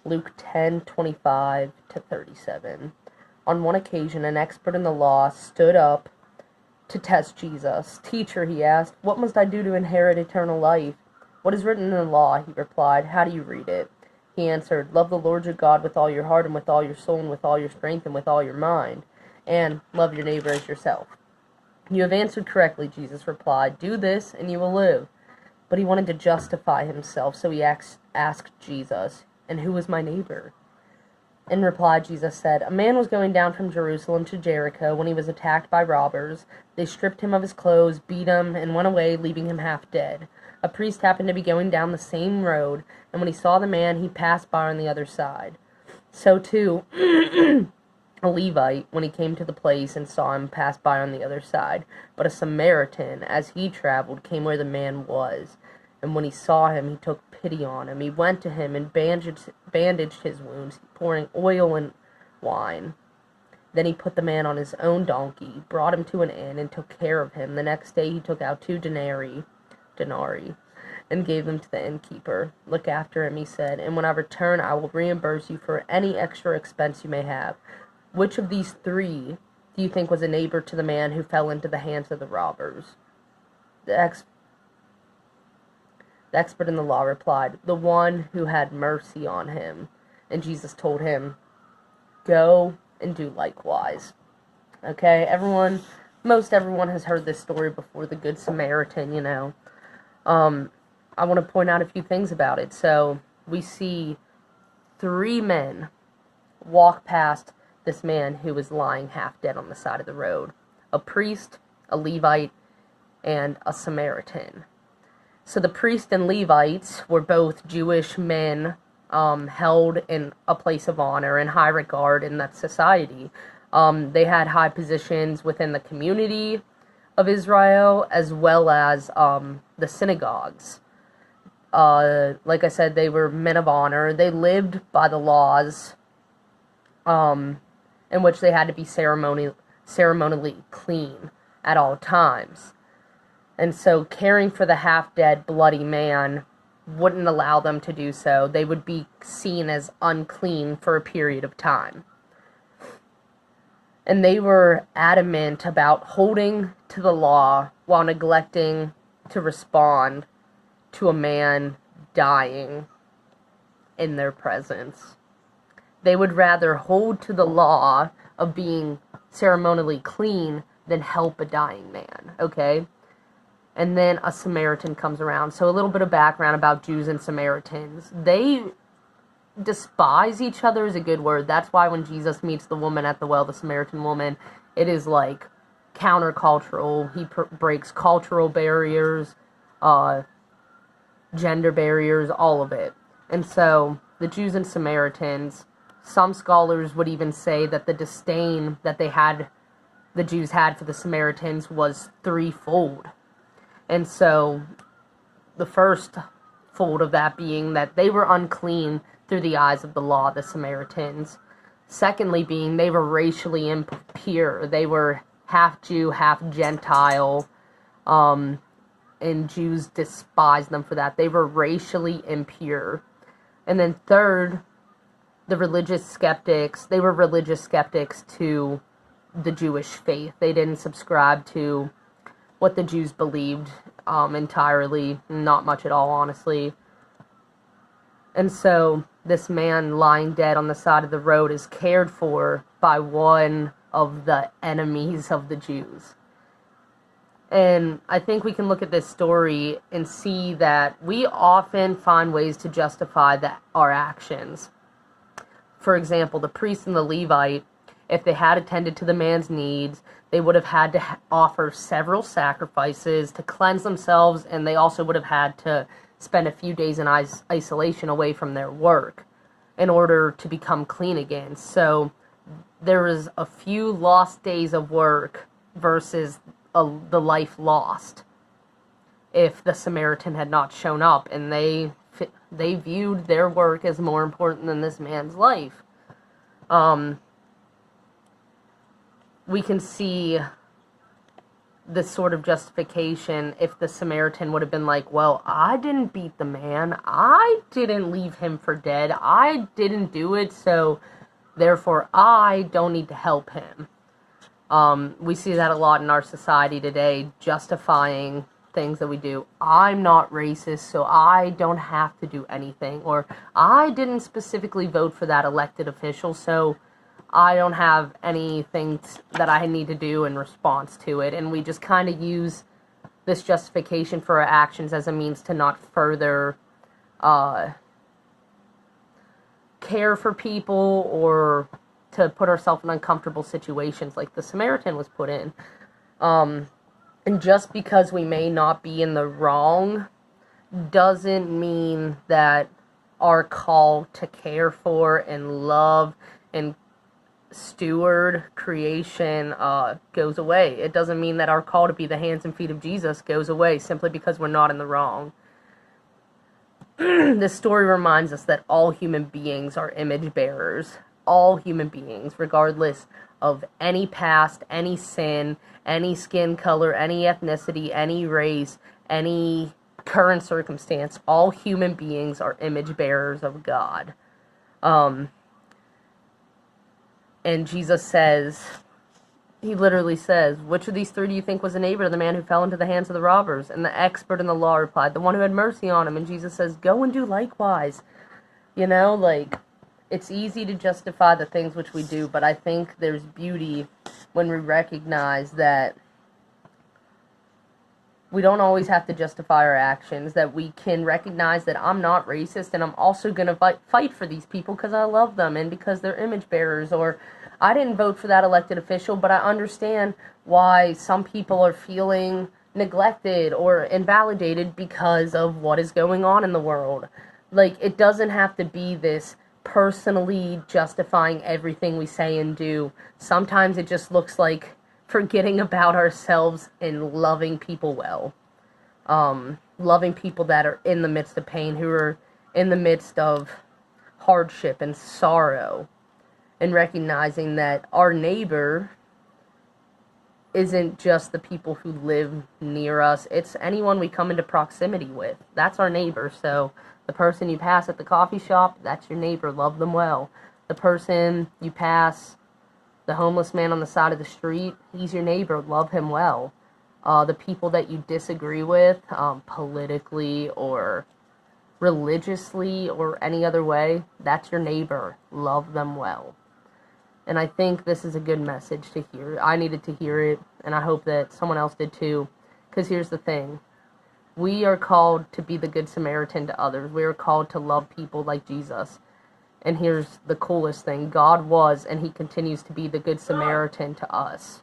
Luke 10:25-37. On one occasion, an expert in the law stood up to test Jesus. "Teacher," he asked, "what must I do to inherit eternal life?" "What is written in the law?" he replied. "How do you read it?" He answered, "Love the Lord your God with all your heart and with all your soul and with all your strength and with all your mind, and love your neighbor as yourself." "You have answered correctly," Jesus replied. "Do this and you will live." But he wanted to justify himself, so he asked Jesus, "And who is my neighbor?" In reply, Jesus said, "A man was going down from Jerusalem to Jericho when he was attacked by robbers. They stripped him of his clothes, beat him, and went away, leaving him half dead. A priest happened to be going down the same road, and when he saw the man, he passed by on the other side. So too, a Levite, when he came to the place and saw him, passed by on the other side. But a Samaritan, as he traveled, came where the man was. And when he saw him, he took pity on him. He went to him and bandaged his wounds, pouring oil and wine. Then he put the man on his own donkey, brought him to an inn, and took care of him. The next day he took out 2 denarii, and gave them to the innkeeper. 'Look after him,' he said, 'and when I return I will reimburse you for any extra expense you may have.' Which of these 3 do you think was a neighbor to the man who fell into the hands of the robbers?" The expert in the law replied, "The one who had mercy on him." And Jesus told him, "Go and do likewise." Okay, most everyone has heard this story before, the Good Samaritan, I want to point out a few things about it. So, we see 3 men walk past this man who was lying half dead on the side of the road. A priest, a Levite, and a Samaritan. So the priest and Levites were both Jewish men held in a place of honor and high regard in that society. They had high positions within the community of Israel as well as the synagogues. Like I said, they were men of honor. They lived by the laws in which they had to be ceremonially clean at all times. And so caring for the half-dead, bloody man wouldn't allow them to do so. They would be seen as unclean for a period of time. And they were adamant about holding to the law while neglecting to respond to a man dying in their presence. They would rather hold to the law of being ceremonially clean than help a dying man, okay? And then a Samaritan comes around. So a little bit of background about Jews and Samaritans. They despise each other is a good word. That's why when Jesus meets the woman at the well, the Samaritan woman, it is like countercultural. He breaks cultural barriers, gender barriers, all of it. And so the Jews and Samaritans, some scholars would even say that the disdain that the Jews had for the Samaritans was threefold. And so, the first fold of that being that they were unclean through the eyes of the law, the Samaritans. Secondly being they were racially impure. They were half Jew, half Gentile, and Jews despised them for that. They were racially impure. And then third, the religious skeptics, they were religious skeptics to the Jewish faith. They didn't subscribe to what the Jews believed entirely, not much at all, honestly. And so this man lying dead on the side of the road is cared for by one of the enemies of the Jews. And I think we can look at this story and see that we often find ways to justify our actions. For example, the priest and the Levite, if they had attended to the man's needs, they would have had to offer several sacrifices to cleanse themselves, and they also would have had to spend a few days in isolation away from their work in order to become clean again. So there was a few lost days of work versus the life lost if the Samaritan had not shown up, and they viewed their work as more important than this man's life. We can see this sort of justification if the Samaritan would have been like, well, I didn't beat the man, I didn't leave him for dead, I didn't do it, so therefore I don't need to help him. We see that a lot in our society today, justifying things that we do. I'm not racist, so I don't have to do anything. Or I didn't specifically vote for that elected official, so I don't have anything that I need to do in response to it. And we just kind of use this justification for our actions as a means to not further care for people, or to put ourselves in uncomfortable situations like the Samaritan was put in. And just because we may not be in the wrong doesn't mean that our call to care for and love and steward creation goes away. It doesn't mean that our call to be the hands and feet of Jesus goes away simply because we're not in the wrong. This story reminds us that all human beings are image bearers. All human beings, regardless of any past, any sin, any skin color, any ethnicity, any race, any current circumstance, all human beings are image bearers of God. And Jesus says, he literally says, which of these three do you think was a neighbor to the man who fell into the hands of the robbers? And the expert in the law replied, the one who had mercy on him. And Jesus says, go and do likewise. You know, like, it's easy to justify the things which we do, but I think there's beauty when we recognize that we don't always have to justify our actions, that we can recognize that I'm not racist, and I'm also going to fight for these people because I love them and because they're image bearers. Or I didn't vote for that elected official, but I understand why some people are feeling neglected or invalidated because of what is going on in the world. Like, it doesn't have to be this personally justifying everything we say and do. Sometimes it just looks like forgetting about ourselves and loving people well. Loving people that are in the midst of pain, who are in the midst of hardship and sorrow, and recognizing that our neighbor isn't just the people who live near us, it's anyone we come into proximity with. That's our neighbor. So the person you pass at the coffee shop, that's your neighbor. Love them well. The person you pass, the homeless man on the side of the street, he's your neighbor. Love him well. The people that you disagree with, politically or religiously or any other way, that's your neighbor. Love them well. And I think this is a good message to hear. I needed to hear it, and I hope that someone else did too. Because here's the thing. We are called to be the Good Samaritan to others. We are called to love people like Jesus. And here's the coolest thing. God was, and he continues to be the Good Samaritan to us.